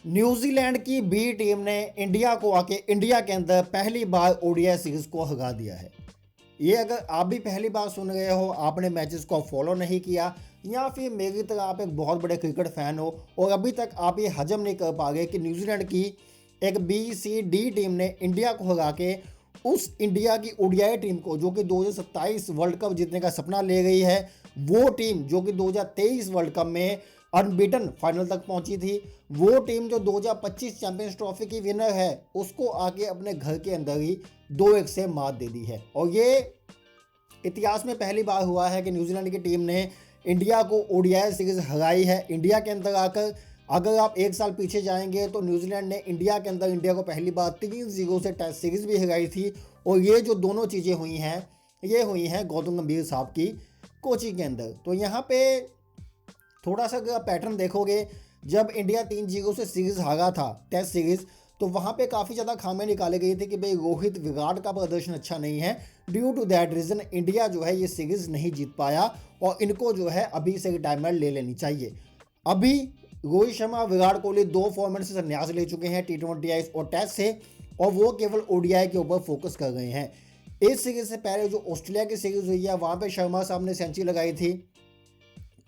New Zealand की B team ने India को आके इंडिया के अंदर पहली बार ओडीआई सीरीज को हरा दिया है। ये अगर आप भी पहली बार सुन रहे हो, आपने मैचेस को फॉलो नहीं किया या फिर मेरी तरह आप एक बहुत बड़े क्रिकेट फैन हो और अभी तक आप ये हजम नहीं कर पा रहे कि न्यूजीलैंड की एक BCD टीम ने इंडिया को हरा के उस इंडिया की ओडीआई टीम को, जो कि 2027 वर्ल्ड कप जीतने का सपना ले गई है, वो टीम जो कि 2023 वर्ल्ड कप में अनबीटन फाइनल तक पहुंची थी, वो टीम जो 2025 चैंपियंस ट्रॉफी की विनर है, उसको आके अपने घर के अंदर ही 2-1 से मात दे दी है। और ये इतिहास में पहली बार हुआ है कि न्यूजीलैंड की टीम ने इंडिया को ओडीआई सीरीज हराई है। इंडिया के अंदर आकर अगर आप एक साल पीछे जाएंगे तो न्यूजीलैंड ने इंडिया के अंदर इंडिया को पहली बार 3-0 से टेस्ट सीरीज भी हराई थी। और ये जो दोनों चीज़ें हुई हैं, ये हुई हैं गौतम गंभीर साहब की कोचिंग के अंदर। तो यहाँ पे थोड़ा सा अगर पैटर्न देखोगे, जब इंडिया 3-0 से सीरीज हारा था टेस्ट सीरीज, तो वहाँ पे काफ़ी ज़्यादा खामियां निकाले गई थी कि भाई रोहित विराट का प्रदर्शन अच्छा नहीं है। Due to that reason India जो है ये सीरीज नहीं जीत पाया और इनको जो है अभी से रिटायरमेंट ले लेनी चाहिए। अभी रोहित शर्मा, विराट कोहली 2 फॉर्मेट से संन्यास ले चुके हैं, T20 और टेस्ट से, और वो केवल ओडीआई के ऊपर फोकस कर रहे हैं। इस सीरीज से पहले जो ऑस्ट्रेलिया की सीरीज हुई है, वहाँ पे शर्मा साहब ने सेंचुरी लगाई थी।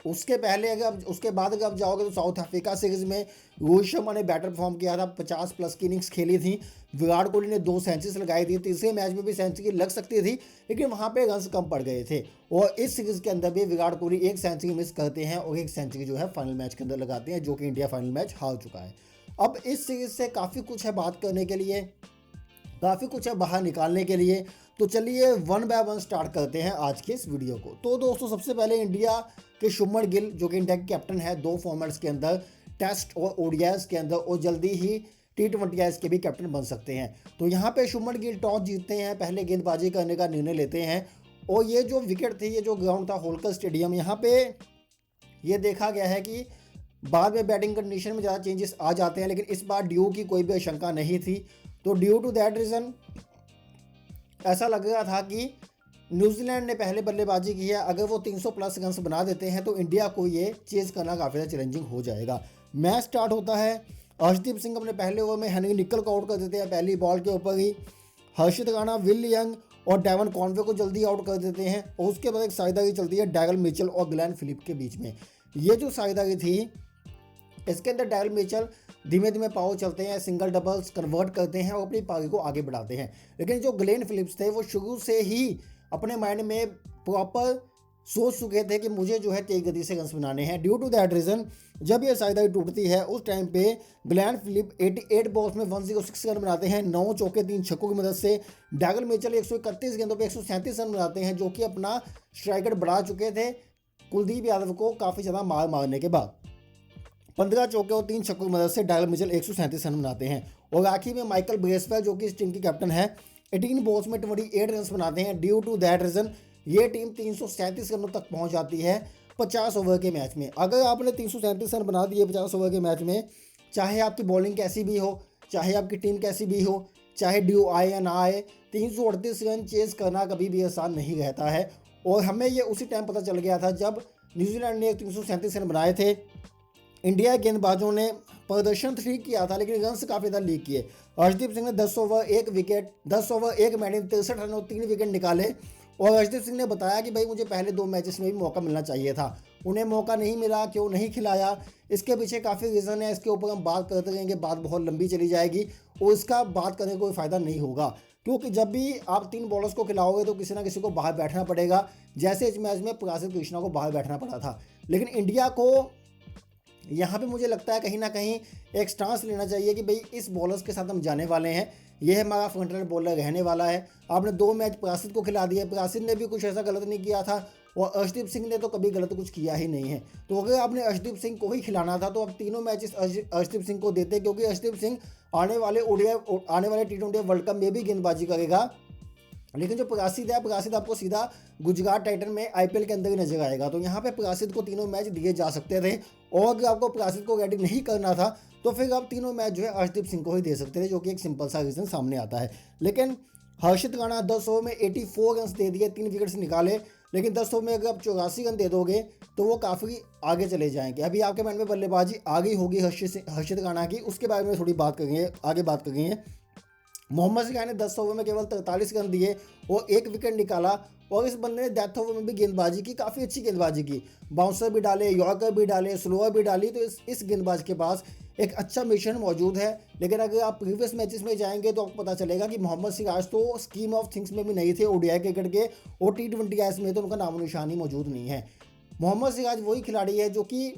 उसके पहले अगर उसके बाद अगर आप जाओगे तो साउथ अफ्रीका सीरीज में रोहित शर्मा ने बेटर परफॉर्म किया था, 50+ की इनिंग्स खेली थी। विराट कोहली ने 2 सेंचुरीज लगाई थी, तीसरे मैच में भी सेंचुरी लग सकती थी लेकिन वहाँ पे रन्स कम पड़ गए थे। और इस सीरीज के अंदर भी विराट कोहली 1 सेंचुरी मिस करते हैं और 1 सेंचुरी जो है फाइनल मैच के अंदर लगाते हैं, जो कि इंडिया फाइनल मैच हार चुका है। अब इस सीरीज से काफ़ी कुछ है बात करने के लिए, काफ़ी कुछ है बाहर निकालने के लिए। तो चलिए 1 बाय 1 स्टार्ट करते हैं आज के इस वीडियो को। तो दोस्तों, सबसे पहले इंडिया के शुभमन गिल, जो कि इंडिया के कैप्टन है 2 फॉर्मेट्स के अंदर, टेस्ट और ओडीआईज के अंदर, और जल्दी ही T20 के भी कैप्टन बन सकते हैं। तो यहाँ पे शुभमन गिल टॉस जीतते हैं, पहले गेंदबाजी करने का निर्णय लेते हैं। और ये जो विकेट थी, ये जो ग्राउंड था होलकर स्टेडियम, यहाँ पे ये देखा गया है कि बाद में बैटिंग कंडीशन में ज़्यादा चेंजेस आ जाते हैं, लेकिन इस बार ड्यू की कोई भी आशंका नहीं थी। तो ड्यू टू दैट रीज़न ऐसा लग रहा था कि न्यूजीलैंड ने पहले बल्लेबाजी की है, अगर वो 300+ रन्स बना देते हैं तो इंडिया को ये चेज़ करना काफ़ी ज़्यादा चैलेंजिंग हो जाएगा। मैच स्टार्ट होता है, अर्शदीप सिंह अपने पहले ओवर में हेनरी निकल को आउट कर देते हैं पहली बॉल के ऊपर ही। हर्षित राणा, विल यंग और डेवन कॉनवे को जल्दी आउट कर देते हैं। और उसके बाद एक साझेदारी चलती है डैरल मिचेल और ग्लेन फिलिप के बीच में। ये जो साझेदारी थी, इसके अंदर डैरल मिचेल धीमे धीमे पावर चलते हैं, सिंगल डबल्स कन्वर्ट करते हैं और अपनी पारी को आगे बढ़ाते हैं। लेकिन जो ग्लेन फिलिप्स थे, वो शुरू से ही अपने माइंड में प्रॉपर सोच चुके थे कि मुझे जो है तेज गति से रन्स बनाने हैं। ड्यू टू दैट रीज़न जब ये साझेदारी टूटती है, उस टाइम पे ग्लेन फिलिप 88 बॉल्स में 106 रन बनाते हैं, 9 चौके 3 छक्कों की मदद से। डैरल मिचेल 131 गेंदों पे 137 रन बनाते हैं, जो कि अपना स्ट्राइक रेट बढ़ा चुके थे कुलदीप यादव को काफ़ी ज़्यादा मारने के बाद। 15 चौके और 3 छक्कों की मदद से डैरल मिचेल 137 रन बनाते हैं। और आखिर में माइकल ब्रेसवेल, जो कि इस टीम की कैप्टन है, 18 बॉल्स में 28 रन बनाते हैं। ड्यू टू दैट रीज़न ये टीम 337 रनों तक पहुंच जाती है 50 ओवर के मैच में। अगर आपने 337 रन बना दिए 50 ओवर के मैच में, चाहे आपकी बॉलिंग कैसी भी हो, चाहे आपकी टीम कैसी भी हो, चाहे ड्यू आए या ना आए, 338 रन चेज करना कभी भी आसान नहीं रहता है। और हमें ये उसी टाइम पता चल गया था जब न्यूजीलैंड ने 337 रन बनाए थे। इंडिया गेंदबाजों ने प्रदर्शन ठीक किया था, लेकिन रन्स काफ़ी ज़्यादा लीक किए। अर्शदीप सिंह ने 10 over 1 wicket, 10 over 1 match 63 run और 3 विकेट निकाले। और अर्शदीप सिंह ने बताया कि भाई मुझे पहले 2 मैचेस में भी मौका मिलना चाहिए था, उन्हें मौका नहीं मिला, क्यों नहीं खिलाया, इसके पीछे काफ़ी रीज़न है। इसके ऊपर हम बात करते रहेंगे, बात बहुत लंबी चली जाएगी और इसका बात करने का कोई फ़ायदा नहीं होगा, क्योंकि जब भी आप 3 बॉलर्स को खिलाओगे तो किसी ना किसी को बाहर बैठना पड़ेगा। जैसे इस मैच में प्रसिद्ध कृष्णा को बाहर बैठना पड़ा था। लेकिन इंडिया को यहाँ पे मुझे लगता है कहीं ना कहीं एक स्टांस लेना चाहिए कि भाई इस बॉलर्स के साथ हम जाने वाले हैं, यह हमारा फ्रंटलाइन बॉलर रहने वाला है। आपने 2 मैच प्रासिद को खिला दिया, प्रासिद ने भी कुछ ऐसा गलत नहीं किया था और अर्शदीप सिंह ने तो कभी गलत कुछ किया ही नहीं है। तो अगर आपने अर्शदीप सिंह को ही खिलाना था तो आप तीनों मैचेस अर्शदीप सिंह को देते, क्योंकि अर्शदीप सिंह आने वाले T20 वर्ल्ड कप में भी गेंदबाजी करेगा। लेकिन जो प्रासिद है, प्रासिद आपको सीधा गुजरात टाइटन में IPL के अंदर ही नजर आएगा। तो यहाँ पे प्रासिद को तीनों मैच दिए जा सकते थे, और अगर आपको प्रासिद को रेडी नहीं करना था तो फिर आप तीनों मैच जो है अर्शदीप सिंह को ही दे सकते थे, जो कि एक सिंपल सा रीज़न सामने आता है। लेकिन हर्षित राणा 10 ओवर में 84 रन दे दिए, 3 विकेट्स निकाले। लेकिन 10 ओवर में अगर आप 84 रन दे दोगे तो वो काफ़ी आगे चले जाएंगे। अभी आपके माइंड में बल्लेबाजी आ गई होगी हर्षित राणा की, उसके बारे में थोड़ी बात करेंगे, आगे बात करेंगे। मोहम्मद सिराज ने 10 ओवर में केवल 43 रन दिए और 1 विकेट निकाला, और इस बंदे ने डेथ ओवर में भी गेंदबाजी की, काफ़ी अच्छी गेंदबाजी की, बाउंसर भी डाले, यॉर्कर भी डाले, स्लोअर भी डाली। तो इस गेंदबाज के पास एक अच्छा मिशन मौजूद है। लेकिन अगर आप प्रीवियस मैचेस में जाएंगे तो आपको पता चलेगा कि मोहम्मद सिराज तो स्कीम ऑफ थिंग्स में भी नहीं थे ओडीआई क्रिकेट के, और T20 ऐस में तो उनका नामो निशान ही मौजूद नहीं है। मोहम्मद सिराज वही खिलाड़ी है जो कि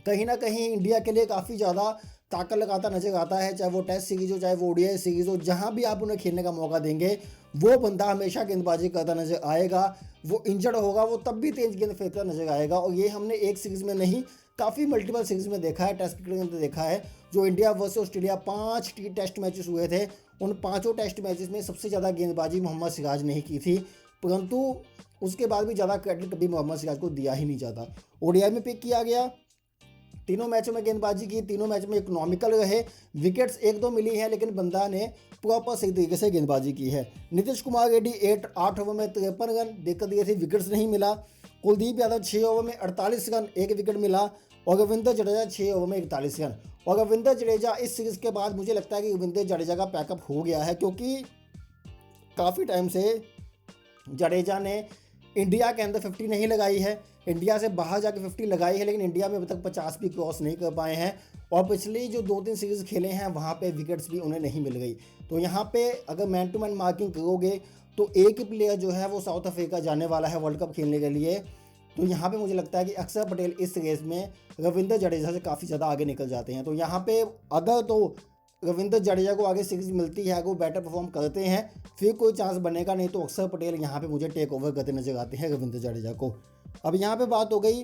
कहीं ना कहीं इंडिया के लिए काफ़ी ज़्यादा ताकत लगाता नजर आता है, चाहे वो टेस्ट सीरीज हो, चाहे वो ओडीआई सीरीज हो, जहां भी आप उन्हें खेलने का मौका देंगे वो बंदा हमेशा गेंदबाजी करता नजर आएगा। वो इंजर्ड होगा वो तब भी तेज गेंद फेंकता नजर आएगा, और ये हमने एक सीरीज में नहीं, काफ़ी मल्टीपल सीरीज में देखा है, टेस्ट क्रिकेट में देखा है। जो India versus Australia 5 test matches हुए थे, उन 5 टेस्ट मैचेस में सबसे ज़्यादा गेंदबाजी मोहम्मद सिराज ने ही की थी, परंतु उसके बाद भी ज़्यादा क्रेडिट कभी मोहम्मद सिराज को दिया ही नहीं जाता। ओडीआई में पिक किया गया, तीनों मैचों में गेंदबाजी की, तीनों मैच में इकोनॉमिकल रहे, विकेट्स 1-2 मिली हैं, लेकिन बंदा ने प्रॉपर सही तरीके से गेंदबाजी की है। नीतीश कुमार रेड्डी 8 ओवर में 53 रन, दिक्कत ये थी विकेट्स नहीं मिला। कुलदीप यादव 6 ओवर में 48 रन, 1 विकेट मिला, और रविंद्र जडेजा 6 ओवर में 41 रन। और रविंद्र जडेजा इस सीरीज के बाद मुझे लगता है कि रविंद्र जडेजा का पैकअप हो गया है, क्योंकि काफ़ी टाइम से जडेजा ने इंडिया के अंदर 50 नहीं लगाई है, इंडिया से बाहर जाके 50 लगाई है, लेकिन इंडिया में अभी तक 50 भी क्रॉस नहीं कर पाए हैं। और पिछली जो 2-3 सीरीज खेले हैं वहाँ पे विकेट्स भी उन्हें नहीं मिल गई। तो यहाँ पे अगर मैन टू मैन मार्किंग करोगे तो एक ही प्लेयर जो है वो साउथ अफ्रीका जाने वाला है वर्ल्ड कप खेलने के लिए। तो यहाँ पे मुझे लगता है कि अक्षर पटेल इस रेस में रविंद्र जडेजा से काफ़ी ज़्यादा आगे निकल जाते हैं। तो यहाँ पे अगर तो रविंद्र जडेजा को आगे सीरीज मिलती है, अगर वो बेटर परफॉर्म करते हैं, फिर कोई चांस बनेगा, नहीं तो अक्षर पटेल यहाँ पे मुझे टेक ओवर करते नजर आते हैं रविंद्र जडेजा को। अब यहाँ पे बात हो गई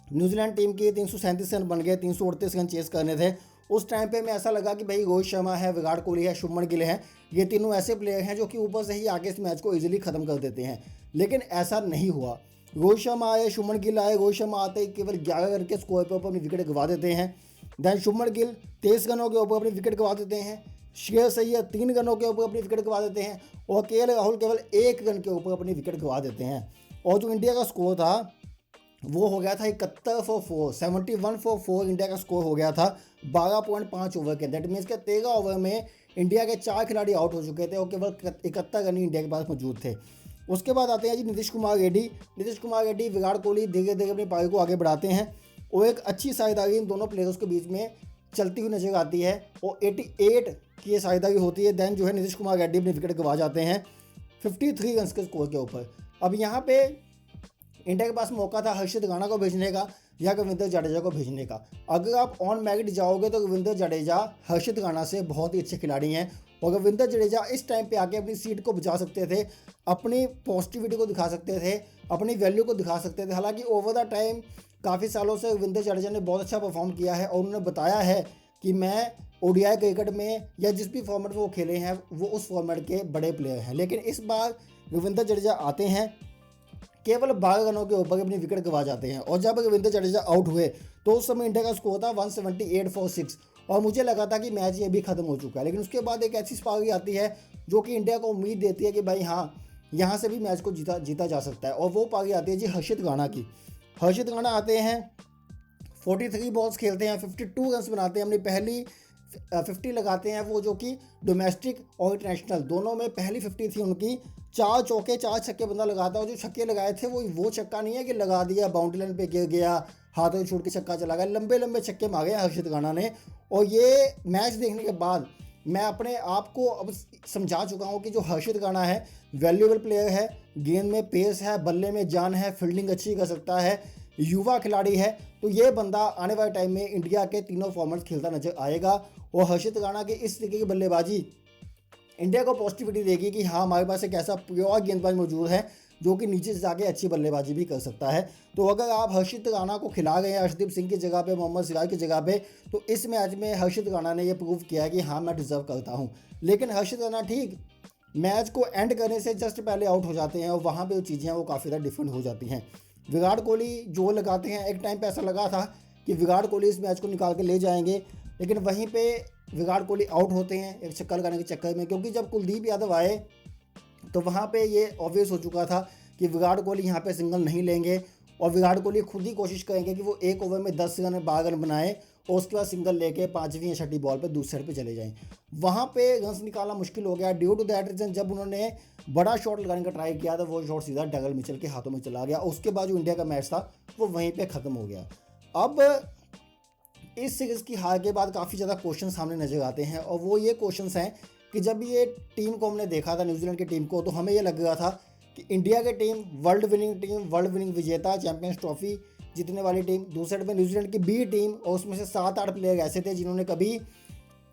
न्यूजीलैंड टीम की, 337 रन बन गए, 338 रन चेस करने थे। उस टाइम पे मैं ऐसा लगा कि भाई रोहित शर्मा है, विराट कोहली है, शुभमन गिल है, ये तीनों ऐसे प्लेयर हैं जो कि ऊपर से ही आके इस मैच को इजीली खत्म कर देते हैं, लेकिन ऐसा नहीं हुआ। रोहित शर्मा आए, शुभमन गिल आए, रोहित शर्मा आते ही केवल 11 रन के स्कोर पर अपनी विकेट गंवा देते हैं। दैन शुभमन गिल 23 रनों के ऊपर अपनी विकेट गंवा देते हैं, श्रेयस अय्यर 3 रनों के ऊपर अपनी विकेट गंवा देते हैं, और केएल राहुल केवल 1 रन के ऊपर अपनी विकेट गंवा देते हैं। और जो इंडिया का स्कोर था वो हो गया था 71 फॉर 4, 71 फॉर 4 इंडिया का स्कोर हो गया था 12.5 ओवर के। दैट मीन्स के 13 ओवर में इंडिया के 4 खिलाड़ी आउट हो चुके थे और केवल 71 रन इंडिया के पास मौजूद थे। उसके बाद आते हैं जी नीतीश कुमार रेड्डी, विराट कोहली धीरे धीरे अपनी पारी को आगे बढ़ाते हैं, और एक अच्छी साझेदारी इन दोनों प्लेयर्स के बीच में चलती हुई नजर आती है, और 88 की ये साझेदारी होती है। देन जो है नीतीश कुमार रेड्डी अपनी विकेट गंवा जाते हैं 53 रन के स्कोर के ऊपर। अब यहाँ पे इंडिया के पास मौका था हर्षित राणा को भेजने का या रविंद्र जडेजा को भेजने का। अगर आप ऑन मेरिट जाओगे तो रविंद्र जडेजा हर्षित राणा से बहुत ही अच्छे खिलाड़ी हैं, और रविंद्र जडेजा इस टाइम पे आके अपनी सीट को बचा सकते थे, अपनी पॉजिटिविटी को दिखा सकते थे, अपनी वैल्यू को दिखा सकते थे। हालांकि ओवर द टाइम काफ़ी सालों से रविंद्र जडेजा ने बहुत अच्छा परफॉर्म किया है, और उन्होंने बताया है कि मैं ओडीआई क्रिकेट में या जिस भी फॉर्मेट में वो खेले हैं वो उस फॉर्मेट के बड़े प्लेयर हैं। लेकिन इस बार रविंद्र जडेजा आते हैं, केवल 12 रनों के ऊपर अपनी विकेट गंवा जाते हैं, और जब रविंद्र जडेजा आउट हुए तो उस समय इंडिया का स्कोर था 178 फॉर 6, और मुझे लगा था कि मैच ये भी खत्म हो चुका है। लेकिन उसके बाद एक ऐसी पारी आती है जो कि इंडिया को उम्मीद देती है कि भाई हाँ, यहाँ से भी मैच को जीता जा सकता है, और वो पारी आती है जी हर्षित राणा की। हर्षित राणा आते हैं, 43 बॉल्स खेलते हैं, 52 रन बनाते हैं, अपनी पहली 50 लगाते हैं वो, जो कि डोमेस्टिक और इंटरनेशनल दोनों में पहली 50 थी उनकी। 4 चौके 4 छक्के बंदा लगाता है, और जो छक्के लगाए थे वो छक्का नहीं है कि लगा दिया बाउंड्री लाइन पे गिर गया, हाथों छूट के छक्का चला गया, लंबे लंबे छक्के मारे हर्षित राणा ने। और ये मैच देखने के बाद मैं अपने आप को अब समझा चुका हूँ कि जो हर्षित राणा है वैल्यूएबल प्लेयर है, गेंद में पेस है, बल्ले में जान है, फील्डिंग अच्छी कर सकता है, युवा खिलाड़ी है। तो ये बंदा आने वाले टाइम में इंडिया के तीनों फॉर्मेट्स खेलता नजर आएगा, और हर्षित राणा की इस तरीके की बल्लेबाजी इंडिया को पॉजिटिविटी देगी कि हाँ, हमारे पास एक ऐसा प्योर गेंदबाज मौजूद है जो कि नीचे से जाके अच्छी बल्लेबाजी भी कर सकता है। तो अगर आप हर्षित राणा को खिला गए हैं अर्शदीप सिंह की जगह पे, मोहम्मद सिराज की जगह पे, तो इस मैच में हर्षित राणा ने ये प्रूव किया है कि हाँ, मैं डिजर्व करता हूँ। लेकिन हर्षित राणा ठीक मैच को एंड करने से जस्ट पहले आउट हो जाते हैं, और वहाँ पर जो चीज़ें हैं वो काफ़ी ज़्यादा डिफरेंट हो जाती हैं। विराट कोहली जो लगाते हैं, एक टाइम पे ऐसा लगा था कि विराट कोहली इस मैच को निकाल के ले जाएंगे, लेकिन वहीं पे विराट कोहली आउट होते हैं एक छक्का लगाने के चक्कर में, क्योंकि जब कुलदीप यादव आए तो वहाँ पे ये ऑब्वियस हो चुका था कि विराट कोहली यहाँ पे सिंगल नहीं लेंगे और विराट कोहली खुद ही कोशिश करेंगे कि वो एक ओवर में 10 रन 12 रन बनाए और उसके बाद सिंगल लेके 5वीं या 6ठी बॉल पे दूसरे साइड पे चले जाएं। वहाँ पे रन्स निकालना मुश्किल हो गया। ड्यू टू दैट रीजन जब उन्होंने बड़ा शॉट लगाने का ट्राई किया तो वो शॉट सीधा डगल मिचेल के हाथों में चला गया। उसके बाद जो इंडिया का मैच था वो वहीं पर ख़त्म हो गया। अब इस सीरीज़ की हार के बाद काफ़ी ज़्यादा क्वेश्चन सामने नजर आते हैं और वो ये क्वेश्चंस हैं कि जब ये टीम को हमने देखा था न्यूजीलैंड की टीम को तो हमें ये लग रहा था कि इंडिया की टीम, वर्ल्ड विनिंग विजेता, चैंपियंस ट्रॉफी जीतने वाली टीम। दूसरे साइड में न्यूजीलैंड की बी टीम और उसमें से 7-8 प्लेयर ऐसे थे जिन्होंने कभी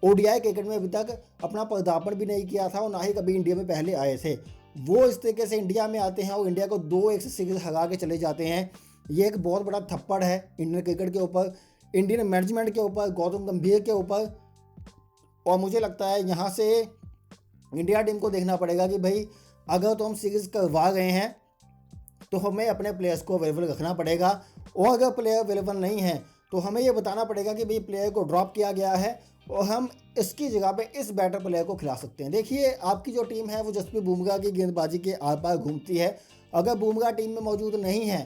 ओडीआई क्रिकेट में अभी तक अपना पदार्पण भी नहीं किया था और ना ही कभी इंडिया में पहले आए थे। वो इस तरीके से इंडिया में आते हैं और इंडिया को 2-1 से सीरीज हरा के चले जाते हैं। ये एक बहुत बड़ा थप्पड़ है इंडियन क्रिकेट के ऊपर, इंडियन मैनेजमेंट के ऊपर, गौतम गंभीर के ऊपर। और मुझे लगता है यहाँ से इंडिया टीम को देखना पड़ेगा कि भाई अगर तो हम सीरीज़ करवा गए हैं तो हमें अपने प्लेयर्स को अवेलेबल रखना पड़ेगा और अगर प्लेयर अवेलेबल नहीं है तो हमें ये बताना पड़ेगा कि भाई प्लेयर को ड्रॉप किया गया है और हम इसकी जगह पे इस बैटर प्लेयर को खिला सकते हैं। देखिए आपकी जो टीम है वो जसप्रीत बुमराह की गेंदबाजी के आर पार घूमती है। अगर बुमराह टीम में मौजूद नहीं है,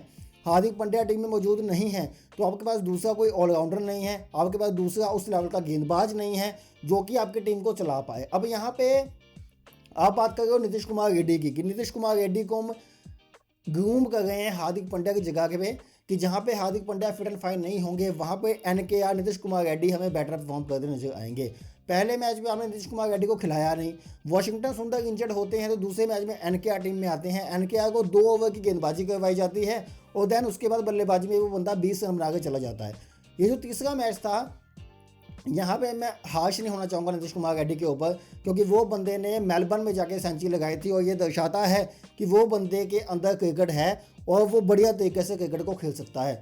हार्दिक पांड्या टीम में मौजूद नहीं है तो आपके पास दूसरा कोई ऑलराउंडर नहीं है, आपके पास दूसरा उस लेवल का गेंदबाज नहीं है जो कि आपकी टीम को चला पाए। अब यहाँ पे आप बात कर रहे हो नीतीश कुमार रेड्डी की कि नीतीश कुमार रेड्डी को हम ग्रूम कर रहे हैं हार्दिक पांड्या की जगह के पे कि जहाँ पे Hardik Pandya fit and fine नहीं होंगे वहाँ पे एनकेआर नीतीश कुमार रेड्डी हमें बेटर परफॉर्म करते नजर आएंगे। पहले मैच में हमने नीतीश कुमार रेड्डी को खिलाया नहीं, वॉशिंगटन सुंदर इंजर्ड होते हैं तो दूसरे मैच में एनकेआर टीम में आते हैं। एनकेआर को 2 ओवर की गेंदबाजी करवाई जाती है और देन उसके बाद बल्लेबाजी में वो बंदा 20 रन बना के चला जाता है। ये जो तीसरा मैच था यहाँ पे मैं हाश नहीं होना चाहूँगा नीतीश कुमार रेड्डी के ऊपर क्योंकि वो बंदे ने मेलबर्न में जाके सेंचुरी लगाई थी और ये दर्शाता है कि वो बंदे के अंदर क्रिकेट है और वो बढ़िया तरीके से क्रिकेट को खेल सकता है।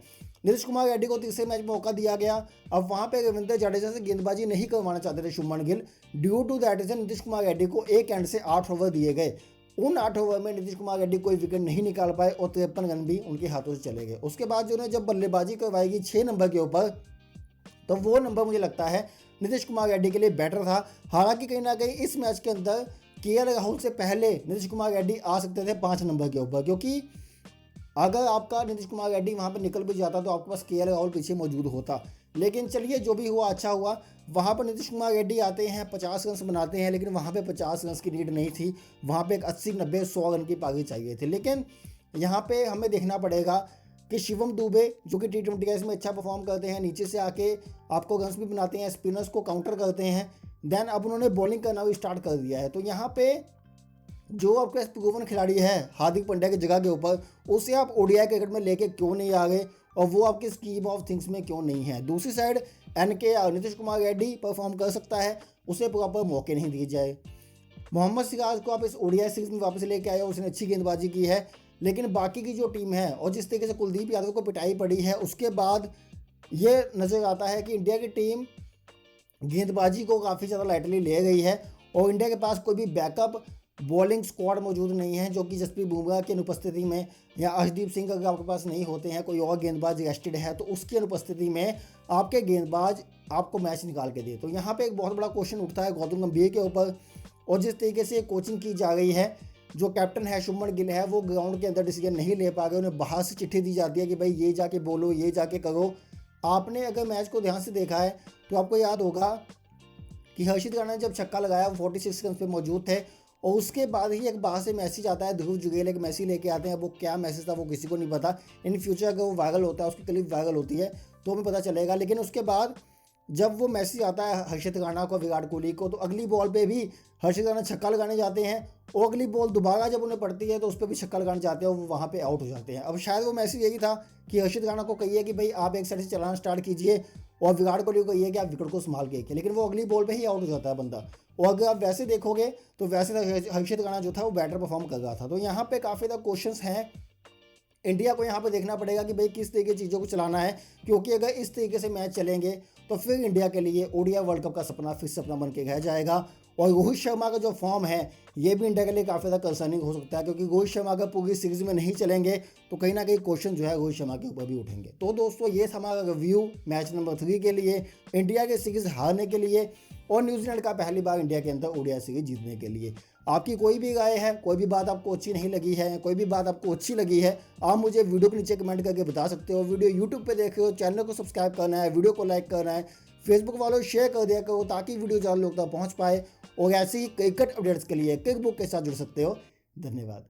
नीतीश कुमार रेड्डी को तीसरे मैच में मौका दिया गया। अब वहाँ पे रविंद्र जडेजा से गेंदबाजी नहीं करवाना चाहते थे Shubman Gill. Due to that reason Nitish Kumar Reddy को एक एंड से 8 ओवर दिए गए। उन 8 ओवर में नीतीश कुमार रेड्डी कोई विकेट नहीं निकाल पाए और 53 रन भी उनके हाथों से चले गए। उसके बाद जो जब बल्लेबाजी करवाएगी 6 नंबर के ऊपर तो वो नंबर मुझे लगता है नीतीश कुमार रेड्डी के लिए बेटर था। हालांकि कहीं ना कहीं इस मैच के अंदर केएल राहुल से पहले नीतीश कुमार रेड्डी आ सकते थे 5 नंबर के ऊपर, क्योंकि अगर आपका नीतीश कुमार रेड्डी वहाँ पे निकल भी जाता तो आपके पास केएल राहुल पीछे मौजूद होता। लेकिन चलिए जो भी हुआ अच्छा हुआ। वहाँ पर नीतीश कुमार रेड्डी आते हैं 50 रन बनाते हैं, लेकिन वहाँ पे 50 रन की नीड नहीं थी, वहाँ पे एक 80-90-100 रन की पारी चाहिए थी। लेकिन यहाँ पे हमें देखना पड़ेगा कि शिवम दुबे जो कि T20 में अच्छा परफॉर्म करते हैं, नीचे से आके आपको रन्स भी बनाते हैं, स्पिनर्स को काउंटर करते हैं, देन अब उन्होंने बॉलिंग करना भी स्टार्ट कर दिया है। तो यहाँ पे जो आपका प्रूवन खिलाड़ी है हार्दिक पांड्या की जगह के ऊपर, उसे आप ओडीआई क्रिकेट में लेके क्यों नहीं आ गए और वो आपकी स्कीम ऑफ थिंग्स में क्यों नहीं है। दूसरी साइड एनकेआर नीतीश कुमार रेड्डी परफॉर्म कर सकता है, उसे प्रॉपर मौके नहीं दिए जाए। मोहम्मद सिराज को आप इस ओडीआई सीरीज में वापस लेके आए, उसने अच्छी गेंदबाजी की है, लेकिन बाकी की जो टीम है और जिस तरीके से कुलदीप यादव को पिटाई पड़ी है उसके बाद ये नज़र आता है कि इंडिया की टीम गेंदबाजी को काफ़ी ज़्यादा लाइटली ले गई है और इंडिया के पास कोई भी बैकअप बॉलिंग स्क्वाड मौजूद नहीं है, जो कि जसप्रीत बुमराह की अनुपस्थिति में या अर्शदीप सिंह अगर आपके पास नहीं होते हैं, कोई और गेंदबाज रेस्टेड है तो उसकी अनुपस्थिति में आपके गेंदबाज आपको मैच निकाल के दे। तो यहाँ पे एक बहुत बड़ा क्वेश्चन उठता है गौतम गंभीर के ऊपर। और जिस तरीके से कोचिंग की जा रही है, जो कैप्टन है शुभमन गिल है वो ग्राउंड के अंदर डिसीजन नहीं ले पा गए, उन्हें बाहर से चिट्ठी दी जाती है कि भाई ये जाके बोलो, ये जाके करो। आपने अगर मैच को ध्यान से देखा है तो आपको याद होगा कि हर्षित राणा ने जब छक्का लगाया वो 46 रन पे मौजूद थे और उसके बाद ही एक बाहर से मैसेज आता है, ध्रुव जुगेल एक मैसेज लेके आते हैं। वो क्या मैसेज था वो किसी को नहीं पता, इन फ्यूचर अगर वो वायरल होता है, उसकी क्लिप वायरल होती है तो हमें पता चलेगा। लेकिन उसके बाद जब वो मैसेज आता है हर्षित राणा को, विराट कोहली को, तो अगली बॉल पे भी हर्षित राणा छक्का लगाने जाते हैं और अगली बॉल दोबारा जब उन्हें पड़ती है तो उस पर भी छक्का लगाने जाते हैं और वो वहाँ पे आउट हो जाते हैं। अब शायद वो मैसेज यही था कि हर्षित राणा को कहिए कि भाई आप एक साइड से चलाना स्टार्ट कीजिए और विराट कोहली को कहिए कि आप विकेट को संभाल के, लेकिन वो अगली बॉल पे ही आउट हो जाता है बंदा। और अगर आप वैसे देखोगे तो वैसे हर्षित राणा जो था वो बैटर परफॉर्म कर रहा था। तो यहाँ पे काफ़ी ज़्यादा क्वेश्चंस हैं। इंडिया को यहाँ पे देखना पड़ेगा कि भाई किस तरीके की चीज़ों को चलाना है, क्योंकि अगर इस तरीके से मैच चलेंगे तो फिर इंडिया के लिए ओडीआई वर्ल्ड कप का सपना फिर सपना बन के रह जाएगा। और रोहित शर्मा का जो फॉर्म है ये भी इंडिया के लिए काफ़ी ज़्यादा कंसर्निंग हो सकता है, क्योंकि रोहित शर्मा अगर पूरी सीरीज में नहीं चलेंगे तो कहीं ना कहीं क्वेश्चन जो है रोहित शर्मा के ऊपर भी उठेंगे। तो दोस्तों ये था हमारा रिव्यू मैच नंबर 3 के लिए, इंडिया के सीरीज हारने के लिए और न्यूजीलैंड का पहली बार इंडिया के अंदर ओडीआई सीरीज जीतने के लिए। आपकी कोई भी राय है, कोई भी बात आपको अच्छी नहीं लगी है, कोई भी बात आपको अच्छी लगी है, आप मुझे वीडियो के नीचे कमेंट करके बता सकते हो। वीडियो यूट्यूब पे देख रहे हो, चैनल को सब्सक्राइब करना है, वीडियो को लाइक करना है, फेसबुक वालों शेयर कर दिया करो ताकि वीडियो ज़्यादा लोग तक पहुँच पाए। और ऐसी ही क्रिकेट अपडेट्स के लिए क्रिक बुक के साथ जुड़ सकते हो। धन्यवाद।